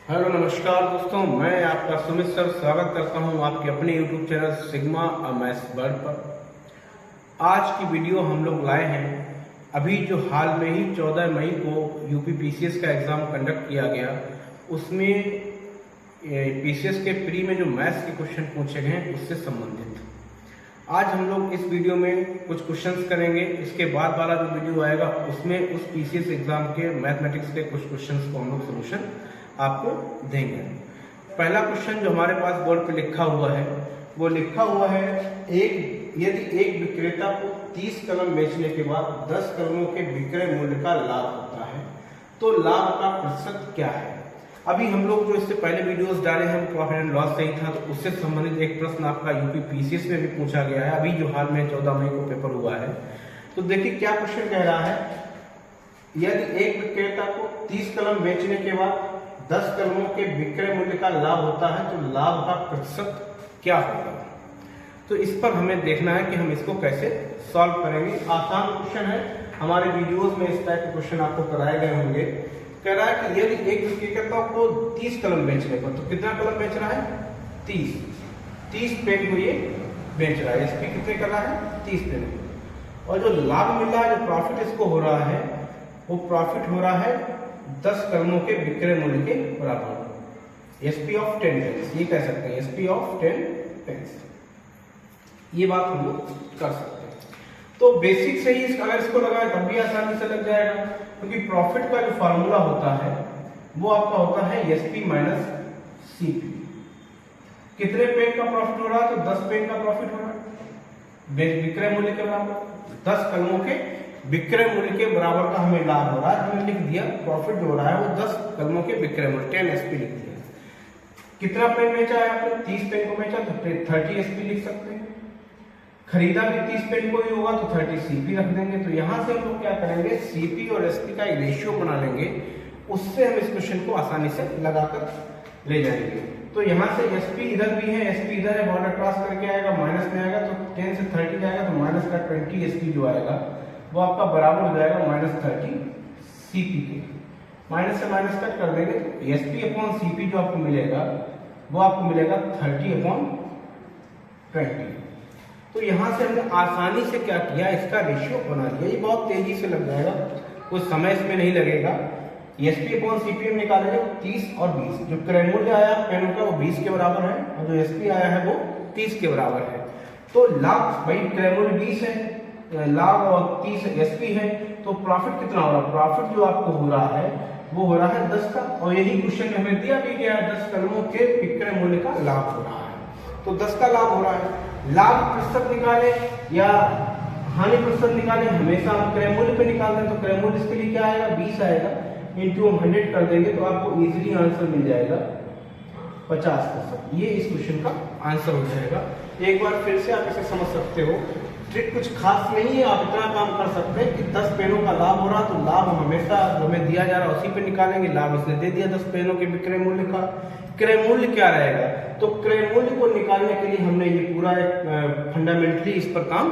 Hello नमस्कार दोस्तों, मैं आपका सुमित सर स्वागत करता हूं आपके अपने YouTube channel sigma maths world पर। आज की वीडियो हम लोग लाए हैं अभी जो हाल में ही 14 मई को यूपी पीसीएस का एग्ज़ाम कंडक्ट किया गया, उसमें पीसीएस के प्री में जो मैथ्स के क्वेश्चन पूछे गए हैं उससे संबंधित आज हम लोग इस वीडियो में कुछ क्वेश्चंस करेंगे। इसके बाद वाला जो वीडियो आएगा उसमें उस पीसीएस एग्जाम के मैथमेटिक्स के कुछ क्वेश्चंस को हम लोग सोल्यूशन आपको देंगे। पहला क्वेश्चन जो हमारे पास बोर्ड पे लिखा हुआ है वो लिखा हुआ है, यदि एक विक्रेता को 30 कलम बेचने के बाद 10 कलमों के विक्रय मूल्य का लाभ होता है तो लाभ का प्रतिशत क्या है। अभी हम लोग जो इससे पहले वीडियोस डाले हैं प्रॉफिट एंड लॉस सही था, तो उससे संबंधित एक प्रश्न आपका यूपी पीसीएस में भी पूछा गया है अभी जो हाल में 14 मई को पेपर हुआ है। तो देखिए क्या क्वेश्चन कह रहा है, यदि एक विक्रेता को 30 कलम बेचने के बाद 10 कलमों के विक्रय मूल्य का लाभ होता है तो लाभ का प्रतिशत क्या होगा। तो इस पर हमें देखना है कि हम इसको कैसे सॉल्व करेंगे। आसान क्वेश्चन है, हमारे वीडियोस में इस टाइप के क्वेश्चन आपको कराए गए होंगे। कह रहा है कि यदि एक विक्रेता को 30 कलम बेचने पर, तो कितना कलम बेच रहा है 30 पेन को ये बेच रहा है। इसकी कितने कर रहा है 30 पेन को, और जो लाभ मिल रहा है, जो प्रॉफिट इसको हो रहा है, वो प्रॉफिट हो रहा है 10 कलमों के विक्रय मूल्य के बराबर, एसपी ऑफ 10 पेन्स, ये कह सकते हैं एसपी ऑफ 10 पेन्स। ये बात हम लोग कर सकते हैं। तो बेसिक से ही अगर इसको लगाए तब भी आसानी से लग जाएगा, क्योंकि प्रॉफिट का जो फार्मूला होता है वो आपका होता है एसपी माइनस सीपी। कितने पेन का प्रॉफिट हो रहा है, तो 10 पेन का प्रॉफिट हो रहा है विक्रय मूल्य के बराबर, 10 कलमों के विक्रय मूल्य के बराबर का हमें लाभ हो रहा है। हमने लिख दिया प्रॉफिट जो हो रहा है वो 10 कलमों के विक्रय मूल्य 10 एसपी लिख दिया। कितना पेन बेचा है आपने, 30 पेन को बेचा तो 30 एसपी लिख सकते हैं। खरीदा भी 30 पेन को ही होगा तो 30 सीपी रख देंगे। तो यहां से हम लोग क्या करेंगे, सीपी और एसपी का एक रेशियो बना लेंगे, उससे हम इस क्वेश्चन को आसानी से लगाकर ले जाएंगे। तो यहाँ से एसपी इधर भी है, एसपी इधर है, बॉर्डर क्रॉस करके आएगा, माइनस में आएगा तो 10 से 30 जाएगा तो माइनस का 20 एसपी जो आएगा वो आपका बराबर हो जाएगा -30 सीपी के। माइनस से माइनस कट कर देंगे तो एसपी अपॉन सीपी जो आपको मिलेगा वो आपको मिलेगा 30/20। तो यहां से हमने आसानी से क्या किया, इसका रेशियो बना लिया। ये बहुत तेजी से लग जाएगा, कुछ समय इसमें नहीं लगेगा। एसपी अपॉन सीपी हम निकालेंगे 30 और 20। जो क्रय मूल्य आया पेनों का वो 20 के बराबर है, और जो एसपी आया है वो 30 के बराबर है। तो लाभ भाई क्रय मूल्य 20 है, लाभ और 30 एसपी है, तो प्रॉफिट कितना हो रहा है, प्रॉफिट जो आपको हो रहा है वो हो रहा है 10 का। और यही क्वेश्चन में हमें दिया भी गया है 10 कलमों के विक्रय मूल्य का लाभ हो रहा है, तो 10 का लाभ हो रहा है। लाभ प्रतिशत निकाले या हानि प्रतिशत निकाले, हमेशा हम क्रय मूल्य पे निकालते हैं। तो क्रय मूल्य इसके लिए क्या आएगा 20 आएगा, इंटू हम 100 कर देंगे तो आपको इजीली आंसर मिल जाएगा 50%। ये इस क्वेश्चन का आंसर हो जाएगा। एक बार फिर से आप इसे समझ सकते हो, ट्रिक कुछ खास नहीं है, आप इतना काम कर सकते हैं कि 10 पेनों का लाभ हो रहा तो लाभ हम हमेशा जो हमें दिया जा रहा है उसी पे निकालेंगे। लाभ इसने दे दिया 10 पेनों के विक्रय मूल्य का, क्रय मूल्य क्या रहेगा, तो क्रय मूल्य को निकालने के लिए हमने ये पूरा एक फंडामेंटली इस पर काम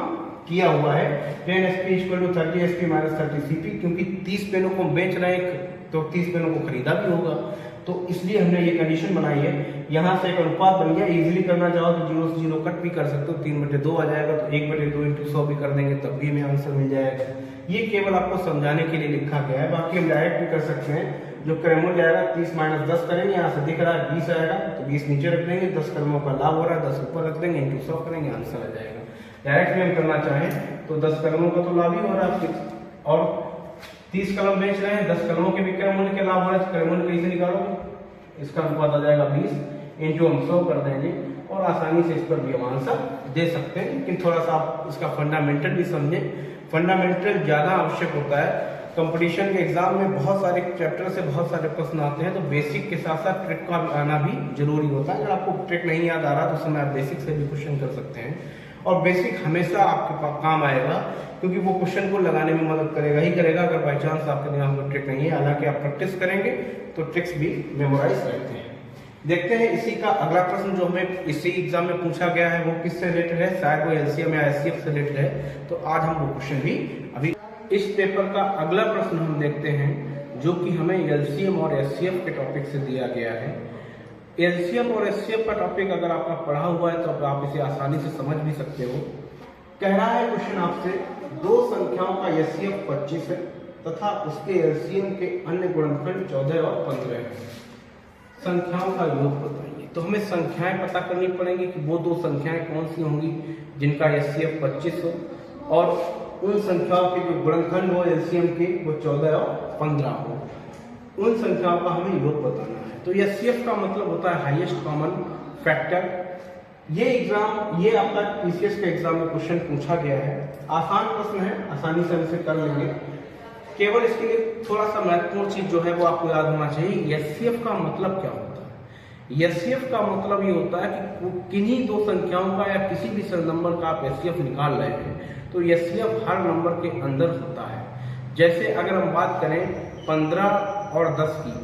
किया हुआ है। 10 SP equal to 30 SP minus 30 CP, क्योंकि 30 पेनों को बेच रहे हैं तो 30 पेनों को खरीदा भी होगा, तो इसलिए हमने ये कंडीशन बनाई है। यहाँ से एक अनुपात बन गया, इजीली करना चाहो तो 0 से 0 कट भी कर सकते हो, 3/2 आ जाएगा, तो 1/2 × 100 भी कर देंगे तब भी हमें आंसर मिल जाएगा। ये केवल आपको समझाने के लिए लिखा गया है, बाकी हम डायरेक्ट भी कर सकते हैं। जो क्रय मूल्य आएगा 30 - 10 करेंगे, यहाँ से दिख रहा है 20 आएगा तो 20 नीचे रख देंगे, 10 कलमों का लाभ हो रहा है 10 ऊपर रख देंगे, इंटू 100 करेंगे, आंसर आ जाएगा। डायरेक्ट भी हम करना चाहें तो 10 कलमों का तो लाभ ही हो रहा है, और 30 कलम बेच रहे हैं, 10 कलमों के विक्रय मूल्य के लाभ हो रहा है, क्रय मूल्य कैसे निकालोगे, इसका अनुपात आ जाएगा 20, इंटू हम 100 कर देंगे, और आसानी से इस पर भी हम आंसर दे सकते हैं। लेकिन थोड़ा सा आप इसका फंडामेंटल भी समझें, फंडामेंटल ज्यादा आवश्यक होता है। कंपटीशन के एग्जाम में बहुत सारे चैप्टर से बहुत सारे प्रश्न आते हैं, तो बेसिक के साथ साथ ट्रिक का आना भी जरूरी होता है। अगर आपको ट्रिक नहीं याद आ रहा तो उस समय आप बेसिक से भी क्वेश्चन कर सकते हैं, और बेसिक हमेशा आपके पास काम आएगा, क्योंकि वो क्वेश्चन को लगाने में मदद करेगा ही करेगा। अगर बाई चांस आपके दिमाग में ट्रिक नहीं है, हालांकि आप प्रैक्टिस करेंगे तो ट्रिक्स भी मेमोराइज रहते हैं। देखते हैं इसी का अगला प्रश्न जो हमें इसी एग्जाम में पूछा गया है वो किससे रिलेटेड है, शायद वो एलसीएम या एचसीएफ से रिलेटेड है, तो आज हम वो क्वेश्चन भी अभी इस पेपर का अगला प्रश्न हम देखते हैं जो कि हमें एलसीएम और एचसीएफ के टॉपिक से दिया गया है। एलसीएम और एचसीएफ का टॉपिक अगर आपका पढ़ा हुआ है तो आप इसे आसानी से समझ भी सकते हो। कह रहा है क्वेश्चन आपसे, दो संख्याओं का एचसीएफ 25 है तथा उसके एलसीएम के अन्य गुणनखंड 14 और 15 है। संख्याओं का योग बताइए। तो हमें संख्याएं पता करनी पड़ेंगी कि वो दो संख्याएं कौन सी होंगी जिनका एचसीएफ 25 हो और उन संख्याओं के जो गुणनखंड हो एलसीएम के वो 14 और 15 हो। उन संख्याओं का हमें योग बताना है। तो एचसीएफ का मतलब होता है हाईएस्ट कॉमन फैक्टर। ये आपका पीसीएस के एग्जाम में क्वेश्चन पूछा गया है। आसान प्रश्न है, आसानी से हम इसे कर लेंगे। केवल इसके लिए थोड़ा सा महत्वपूर्ण चीज जो है वो आपको याद होना चाहिए। एचसीएफ का मतलब क्या होता है? एचसीएफ का मतलब ये होता है कि किन्हीं दो संख्याओं का या किसी भी नंबर का आप एचसीएफ निकाल रहे हैं तो एचसीएफ हर नंबर के अंदर होता है। जैसे अगर हम बात करें 15 और 10 की,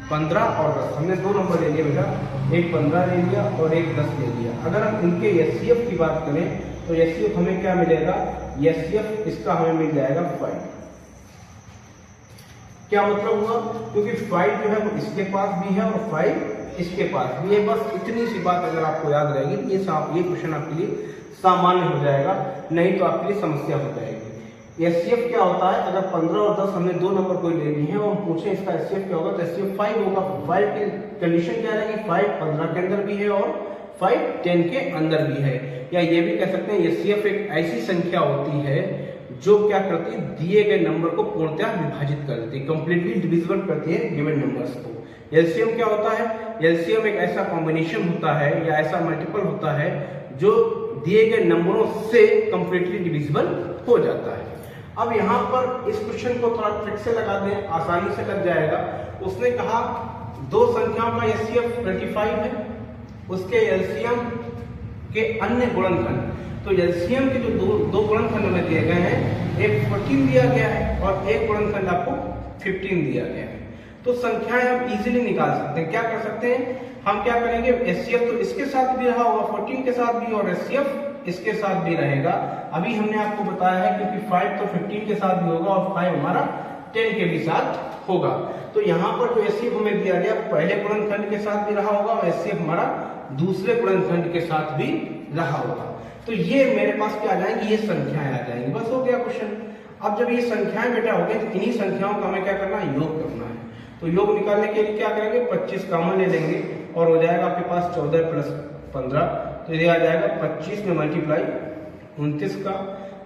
15 और 10 हमने दो नंबर ले लिए बेटा, एक 15 ले लिया और एक 10 ले लिया। अगर हम इनके एचसीएफ की बात करें तो एचसीएफ हमें क्या मिलेगा? एचसीएफ इसका हमें मिल जाएगा 5। क्या मतलब हुआ? क्योंकि 5 जो है वो इसके पास भी है और 5 इसके पास भी है। बस इतनी सी बात अगर आपको याद रहेगी तो ये क्वेश्चन आपके लिए सामान्य हो जाएगा, नहीं तो आपके लिए समस्या हो जाएगी। एचसीएफ क्या होता है? अगर 15 और 10 हमने दो नंबर कोई ले लिए हैं और हम पूछें इसका एचसीएफ क्या होगा तो एचसीएफ 5 होगा। 5 की कंडीशन क्या रहेगी? 5 15 के अंदर भी है और 5 10 के अंदर भी है। या ये भी कह सकते हैं एचसीएफ एक ऐसी संख्या होती है जो क्या करती है, दिए गए नंबर को पूर्णतः विभाजित कर देती है, कंप्लीटली डिविजिबल करती है गिवन नंबर्स को। एलसीएम क्या होता है? एलसीएम एक ऐसा कॉम्बिनेशन होता है या ऐसा मल्टीपल होता है जो दिए गए नंबरों से कंप्लीटली डिविजिबल हो जाता है। अब यहाँ पर इस क्वेश्चन को थोड़ा ट्रिक से लगा दें, आसानी से लग जाएगा। उसने कहा दो संख्याओं का एचसीएफ 25 है, उसके एलसीएम के अन्य गुणनखंड। तो एलसीएम के जो दो गुणनखंड हमें दिए गए हैं, एक 14 दिया गया है और एक गुणनखंड आपको 15 दिया गया है। तो संख्याएं हम इजीली निकाल सकते हैं। क्या कर सकते हैं? हम क्या करेंगे, एचसीएफ तो इसके साथ भी रहा होगा 14 के साथ भी और एचसीएफ इसके साथ भी रहेगा। अभी हमने आपको बताया है क्योंकि 5 तो 15 के साथ भी होगा और 5 हमारा 10 के भी साथ होगा। तो यहाँ पर जो एचसीएफ हमें दिया गया पहले गुणनखंड के साथ भी रहा होगा और एचसीएफ हमारा दूसरे गुणनखंड के साथ भी रहा होगा। तो ये मेरे पास क्या आ जाएंगी? ये संख्याएं आ जाएंगी। बस हो गया क्वेश्चन। अब जब ये संख्याएं बेटा हो गई तो इन्हीं संख्याओं का हमें क्या करना है? योग करना है। तो योग निकालने के लिए क्या करेंगे? 25 कॉमन ले लेंगे और हो जाएगा आपके पास 14 प्लस 15। तो ये आ जाएगा 25 में मल्टीप्लाई 29 का।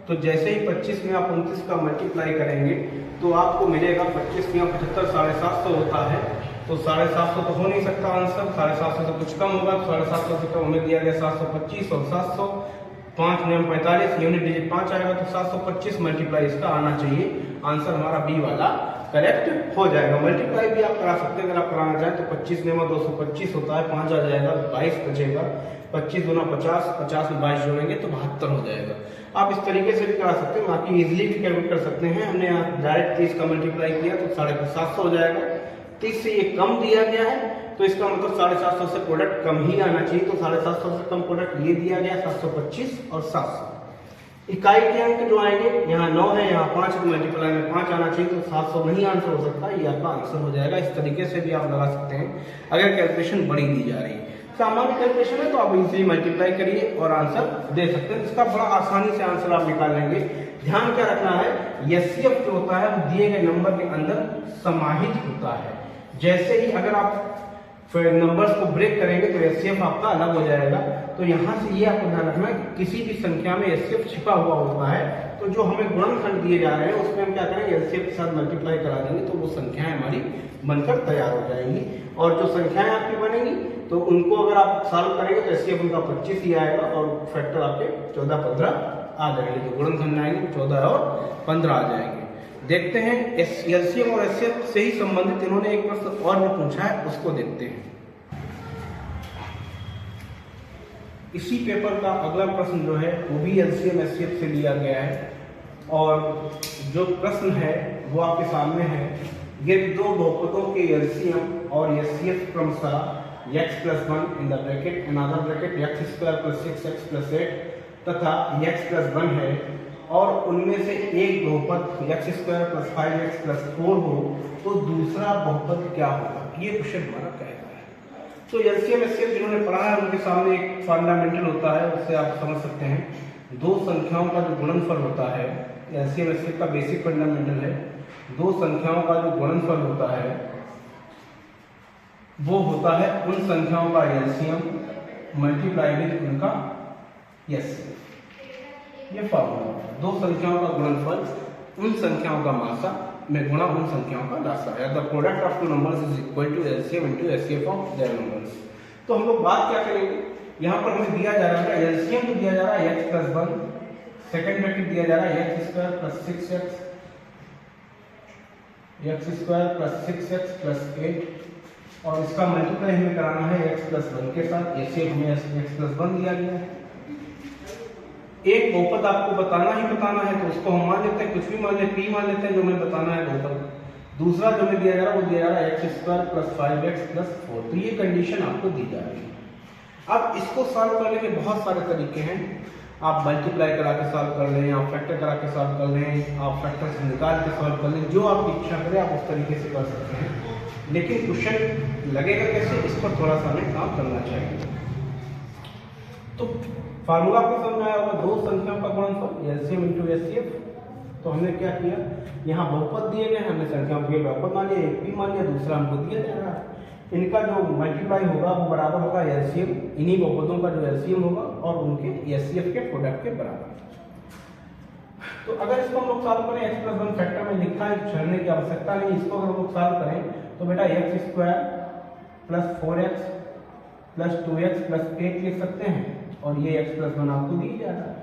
तो जैसे ही 25 में आप 29 का मल्टीप्लाई करेंगे तो आपको मिलेगा 25 में 75 750 होता है। तो 750 तो हो नहीं सकता आंसर, 750 से कुछ कम होगा। 750 से कम हमें दिया गया 725 और 700, 5 में 45, यूनिट डिजिट 5 आएगा तो 725 मल्टीप्लाई इसका आना चाहिए। आंसर हमारा बी वाला करेक्ट हो जाएगा। मल्टीप्लाई भी आप करा सकते हैं अगर आप कराना चाहें तो 25 में 225 होता है, 5 आ जाएगा, 22 बचेगा, 25 दूना 50, 50 में 22 जोड़ेंगे तो 72 हो जाएगा। आप इस तरीके से भी करा सकते हैं, बाकी इजिली भी कैलकुलेट कर सकते हैं। हमने यहाँ डायरेक्ट 30 का मल्टीप्लाई किया तो 750 हो जाएगा। 30 से ये कम दिया गया है तो इसका मतलब 750 से प्रोडक्ट कम ही आना चाहिए। तो 750 से कम प्रोडक्ट ये दिया गया 725 और 700। इकाई के अंक जो आएंगे, यहाँ 9 है, यहाँ 5 के मल्टीप्लाई में 5 आना चाहिए तो 700 नहीं आंसर हो सकता, ये आपका आंसर हो जाएगा। इस तरीके से भी आप लगा सकते हैं अगर कैलकुलेशन बड़ी दी जा रही है। सामान्य कैलकुलेशन है तो आप इजीली मल्टीप्लाई करिए और आंसर दे सकते हैं। इसका बड़ा आसानी से आंसर आप निकाल लेंगे। ध्यान क्या रखना है, एचसीएफ जो होता है वो दिए गए नंबर के अंदर समाहित होता है। जैसे ही अगर आप नंबर्स को ब्रेक करेंगे तो एचसीएफ आपका अलग हो जाएगा। तो यहाँ से ये आपको ध्यान रखना है कि किसी भी संख्या में एचसीएफ छिपा हुआ होता है। तो जो हमें गुणनखंड दिए जा रहे हैं उसमें हम क्या करेंगे, एचसीएफ के साथ मल्टीप्लाई करा देंगे तो वो संख्याएं हमारी बनकर तैयार हो जाएंगी। और जो संख्याएं आपकी बनेंगी तो उनको अगर आप सॉल्व करेंगे तो एचसीएफ उनका 25 ही आएगा और फैक्टर आपके 14-15 आ जाएंगे। जो गुणनखंड आएंगे 14 और 15 आ जाएंगे। देखते हैं एलसीएम और एचसीएफ से ही संबंधित इन्होंने एक प्रश्न और भी पूछा है, उसको देखते हैं। इसी पेपर का अगला प्रश्न जो है वो भी एलसीएम एचसीएफ से लिया गया है और जो प्रश्न है वो आपके सामने है। ये दो बहुपदों के एलसीएम और एचसीएफ क्रमशः x+1 in the bracket another bracket x² + 6x + 8 तथा x+1 है और उनमें से एक बहुपद x² + 5x + 4 हो तो दूसरा बहुपद क्या होगा, ये क्वेश्चन हमारा कहेगा। तो एलसीएम एचसीएफ जिन्होंने पढ़ा है उनके सामने एक फंडामेंटल होता है, उससे आप समझ सकते हैं दो संख्याओं का जो गुणनफल होता है, एलसीएम एचसीएफ का बेसिक फंडामेंटल है, दो संख्याओं का जो गुणनफल होता है वो होता है उन संख्याओं का एलसीएम मल्टीप्लाई विद उनका एचसीएफ। ये फॉर्मूला है, दो संख्याओं का गुणनफल उन संख्याओं का मासा में गुणा उन संख्याओं का लासा है। The product of two numbers is equal to LCM into HCF of their numbers. तो हम लोग बात क्या करेंगे, यहाँ पर हमें दिया जा रहा है एलसीएम तो दिया जा रहा है x + 1, सेकंड ब्रैकेट दिया जा रहा है x² + 6x, x² + 6x + 8 और इसका मल्टीप्लाई हमें कराना है x + 1 के साथ। ऐसे हमें x + 1 दिया गया है। एक बहुपद आपको बताना ही बताना है तो उसको हम मान लेते हैं, कुछ भी मान लेते हैं, p मान लेते हैं जो हमें बताना है बहुपद। दूसरा जो हमें दिया जा रहा है वो दिया जा रहा है x² + 5x + 4। तो ये कंडीशन आपको दी जा रही है। अब इसको सॉल्व करने के बहुत सारे तरीके हैं, आप मल्टीप्लाई करा के सॉल्व कर लें, आप फैक्टर करा के सॉल्व कर लें, आप फैक्टर से निकाल के सॉल्व कर लें, जो आपकी इच्छा करें आप उस तरीके से कर सकते हैं। लेकिन क्वेश्चन लगेगा कैसे, इस पर थोड़ा सा हमें काम करना चाहिए। तो फार्मूला आपको समझ में आया होगा, दो संख्याओं का गुणनफल एलसीएम इनटू एचसीएफ। तो हमने क्या किया, यहाँ बहुपद दिए गए, हमने संख्याओं के बहुपद मान लिया, एक p मान लिया, दूसरा हमको दिया जा रहा है। इनका जो मल्टीप्लाई होगा वो बराबर होगा एलसीएम, इन्हीं बहुपदों का जो एलसीएम होगा और उनके एचसीएफ के प्रोडक्ट के बराबर। तो अगर इसको हम लोग सॉल्व करें, x + 1 फैक्टर में लिखा है, छड़ने की आवश्यकता नहीं। इसको अगर हम लोग सॉल्व करें तो बेटा x² + 4x + 2x + 8 लिख सकते हैं और ये x + 1 आपको दी जा रहा है।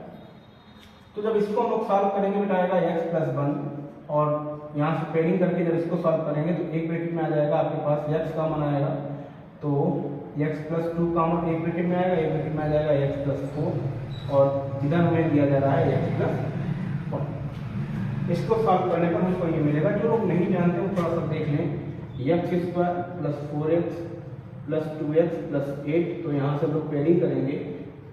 तो जब इसको हम लोग सॉल्व करेंगे बेटा आएगा x + 1 और यहाँ से पेयरिंग करके जब इसको सॉल्व करेंगे तो एक ब्रैकेट में आ जाएगा आपके पास x कॉमन आएगा, तो x + 2 कॉमन एक ब्रैकेट में आएगा, एक ब्रैकेट में आ जाएगा x + 4 और इधर हमें दिया जा रहा है x + 1। इसको सॉल्व करने पर हमको ये मिलेगा। जो लोग नहीं जानते वो थोड़ा सा देख लें, x² + 4x + 2x + 8। तो यहाँ से लोग पेयरिंग करेंगे,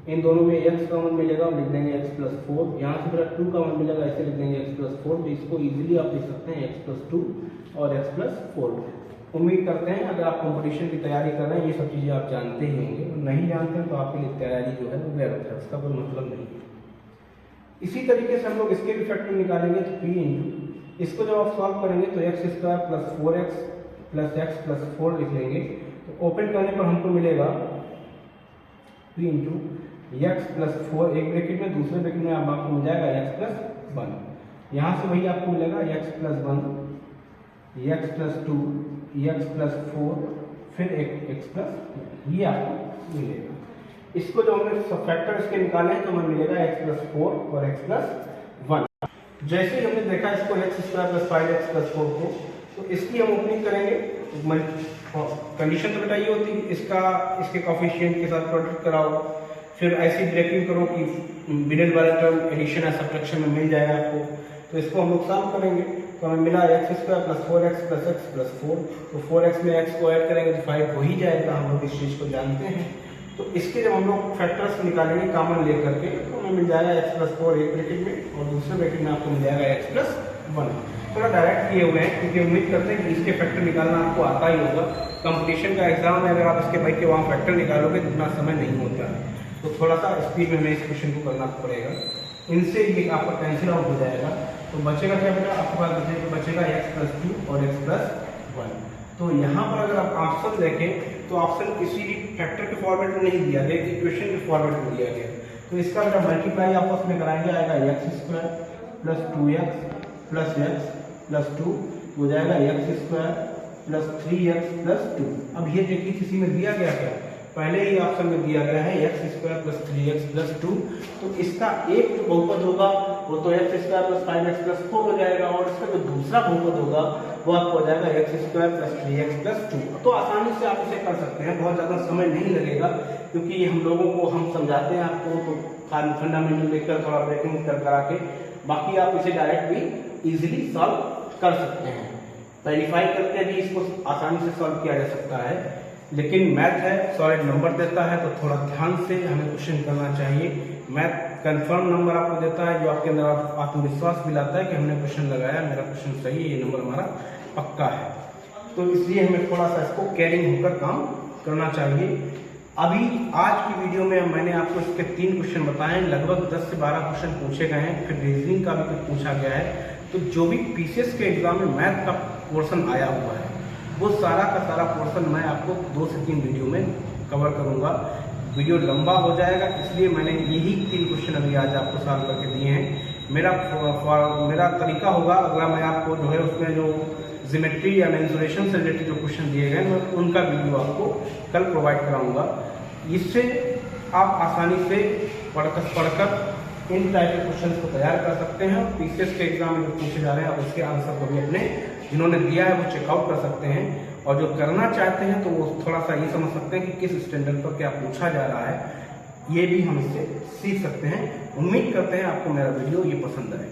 इन दोनों में x कॉमन मिलेगा, हम लिख देंगे x + 4। यहाँ से फिर 2 कॉमन मिलेगा, ऐसे लिख देंगे x + 4। तो इसको इजीली आप लिख सकते हैं x + 2 और x + 4। उम्मीद करते हैं अगर आप कंपटीशन की तैयारी कर रहे हैं ये सब चीज़ें आप जानते ही होंगे, नहीं जानते हैं तो आपके लिए तैयारी जो है वो व्यर्थ है, उसका कोई मतलब नहीं है। इसी तरीके से हम लोग इसके भी फैक्टर निकालेंगे, तो p इंटू इसको जब आप सॉल्व करेंगे तो x² + 4x + x + 4 लिख लेंगे। तो ओपन करने पर हमको मिलेगा p इंटू x + 4 एक ब्रैकेट में, दूसरे ब्रैकेट में आपको मिल जाएगा x + 1। यहाँ से वही आपको मिलेगा x + 1, x + 2, x + 4 फिर एक x + ये आपको मिलेगा। इसको जो हमने फैक्टर इसके निकाले हैं तो हमें मिलेगा x + 4 और x + 1। जैसे ही हमने देखा इसको x² + 5x + 4 को, तो इसकी हम ओपनिंग करेंगे। कंडीशन तो बेटा ये होती है इसके कोफिशिएंट के साथ प्रोडक्ट कराओ, फिर ऐसी ब्रेकिंग करो कि मिडिल वाला टर्म एडिशन या सब्ट्रैक्शन में मिल जाए आपको। तो इसको हम लोग सॉल्व करेंगे तो हमें मिला x² + 4x + x + 4। तो 4x में x को ऐड करेंगे तो 5 हो ही जाएगा, हम लोग इस चीज़ को जानते हैं। तो इसके जब हम लोग फैक्टर्स निकालेंगे कॉमन ले करके तो हमें मिल जाएगा x + 4 एक ब्रैकेट में और दूसरे ब्रैकेट में आपको मिल जाएगा x + 1। थोड़ा डायरेक्ट किए हुए हैं क्योंकि उम्मीद करते हैं कि इसके फैक्टर निकालना आपको आता ही होगा। कंपटीशन का एग्जाम है, अगर आप इसके भाई के वहाँ फैक्टर निकालोगे तो इतना समय नहीं होता है, तो थोड़ा सा स्पीड में हमें इस क्वेश्चन को करना पड़ेगा। इनसे ये आपका कैंसिल आउट हो जाएगा। तो बचेगा क्या बेटा, आपके पास बचेगा x + 2 और x + 1। तो यहाँ पर अगर आप ऑप्शन देखें तो ऑप्शन किसी भी फैक्टर के फॉर्मेट में नहीं दिया गया, इक्वेशन के फॉर्मेट में दिया गया। तो इसका बेटा मल्टीप्लाई आपस में कराएंगे, आएगा x² + 2x + x + 2 हो जाएगा x² + 3x + 2। अब ये देखिए किसी में दिया गया क्या, पहले ही ऑप्शन में दिया गया है x² + 3x + 2। तो इसका एक जो बहुपद होगा वो तो x² + 5x + 4 हो जाएगा और इसका जो दूसरा बहुपद होगा वो आपको हो जाएगा x² + 3x + 2। तो आसानी से आप इसे कर सकते हैं, बहुत ज़्यादा समय नहीं लगेगा क्योंकि हम लोगों को हम समझाते हैं आपको तो फंडामेंटल देखकर थोड़ा ब्रेकिंग करा के, बाकी आप इसे डायरेक्ट भी इजीली सॉल्व कर सकते हैं। वेरीफाई करके भी इसको आसानी से सॉल्व किया जा सकता है, लेकिन मैथ है, सॉलिड नंबर देता है तो थोड़ा ध्यान से हमें क्वेश्चन करना चाहिए। मैथ कंफर्म नंबर आपको देता है, जो आपके अंदर आत्मविश्वास भी लाता है कि हमने क्वेश्चन लगाया, मेरा क्वेश्चन सही है, ये नंबर हमारा पक्का है। तो इसलिए हमें थोड़ा सा इसको केयरिंग होकर काम करना चाहिए। अभी आज की वीडियो में मैंने आपको इसके 3 क्वेश्चन बताए, लगभग 10 से 12 क्वेश्चन पूछे गए हैं, फिर रीजनिंग का भी कुछ पूछा गया है। तो जो भी पीसीएस के एग्जाम में मैथ का पोर्शन आया हुआ है वो सारा का सारा पोर्शन मैं आपको 2 से 3 वीडियो में कवर करूंगा। वीडियो लंबा हो जाएगा, इसलिए मैंने यही 3 क्वेश्चन अभी आज आपको सॉल्व करके दिए हैं। मेरा तरीका होगा, अगला मैं आपको जो है उसमें जो ज्योमेट्री या मेंसुरेशन से रिलेटेड जो क्वेश्चन दिए गए मैं उनका वीडियो आपको कल प्रोवाइड कराऊंगा। इससे आप आसानी से पढ़कर इन टाइप के क्वेश्चन को तैयार कर सकते हैं और पीसीएस के एग्जाम में जो पूछे जा रहे हैं आप उसके आंसर को भी अपने जिन्होंने दिया है वो चेकआउट कर सकते हैं, और जो करना चाहते हैं तो वो थोड़ा सा ये समझ सकते हैं कि किस स्टैंडर्ड पर क्या पूछा जा रहा है, ये भी हम इससे सीख सकते हैं। उम्मीद करते हैं आपको मेरा वीडियो ये पसंद आए।